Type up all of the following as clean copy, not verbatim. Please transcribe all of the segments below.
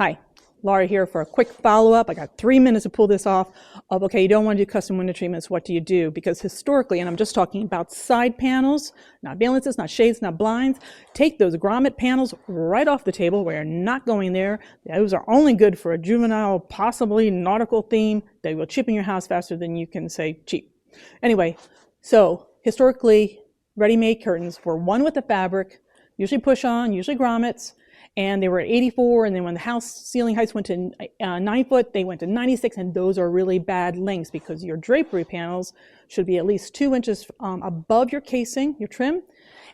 Hi, Laura here for a quick follow-up. I got 3 minutes to pull this off of, okay, you don't want to do custom window treatments. What do you do? Because historically, and I'm just talking about side panels, not valances, not shades, not blinds, take those grommet panels right off the table. We're not going there. Those are only good for a juvenile, possibly nautical theme. They will chip in your house faster than you can say cheap. Anyway, so historically, ready-made curtains were one with the fabric, usually push-on, usually grommets, and they were at 84, and then when the house ceiling heights went to 9 foot, they went to 96, and those are really bad lengths because your drapery panels should be at least 2 inches above your casing, your trim,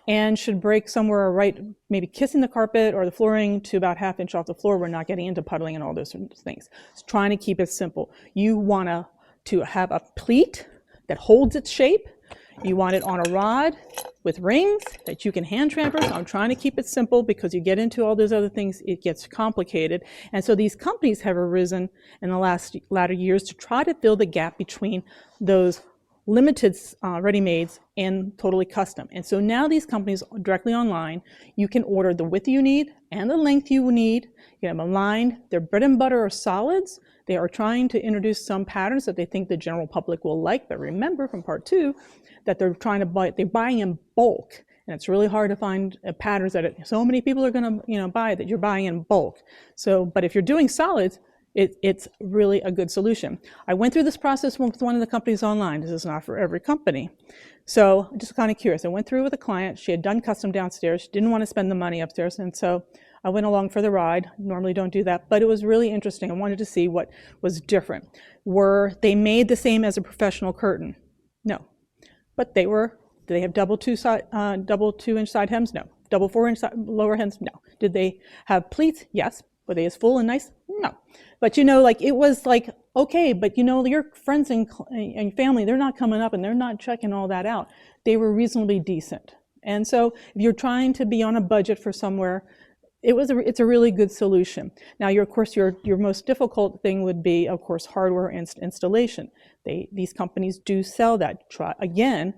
and should break somewhere right, maybe kissing the carpet or the flooring to about ½ inch off the floor. We're not getting into puddling and all those things. It's trying to keep it simple. You want to have a pleat that holds its shape. You want it on a rod with rings that you can hand transfer. So I'm trying to keep it simple because you get into all those other things, it gets complicated. And so these companies have arisen in the latter years to try to fill the gap between those limited ready-mades and totally custom. And so now these companies directly online, you can order the width you need and the length you need. You get them aligned. Their bread and butter are solids. They are trying to introduce some patterns that they think the general public will like. But remember from part 2 that they're trying to buy, they're buying in bulk. And it's really hard to find patterns that so many people are going to buy that you're buying in bulk. So, but if you're doing solids, it's really a good solution. I went through this process with one of the companies online. This is not for every company. So I'm just kind of curious. I went through with a client. She had done custom downstairs. She didn't want to spend the money upstairs. And so I went along for the ride. Normally don't do that, but it was really interesting. I wanted to see what was different. Were they made the same as a professional curtain? No. But they were. Did they have double 2 inch side hems? No. Double 4 inch lower hems? No. Did they have pleats? Yes. Were they as full and nice? No. But it was like, okay, but your friends and family, they're not coming up and they're not checking all that out. They were reasonably decent. And so if you're trying to be on a budget for somewhere, it's a really good solution. Now, of course, your most difficult thing would be, of course, hardware installation. These companies do sell that. Again,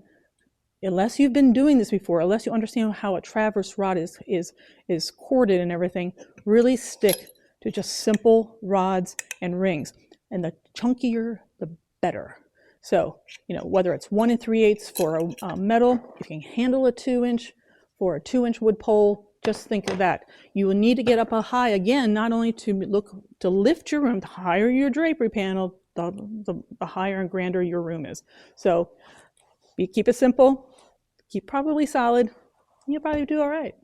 unless you've been doing this before, unless you understand how a traverse rod is corded and everything, really stick to just simple rods and rings. And the chunkier, the better. So, whether it's 1 3/8 for a metal, if you can handle a 2 inch for a 2 inch wood pole, just think of that. You will need to get up a high again, not only to lift your room. The higher your drapery panel, the higher and grander your room is. So keep it simple, keep probably solid, you'll probably do all right.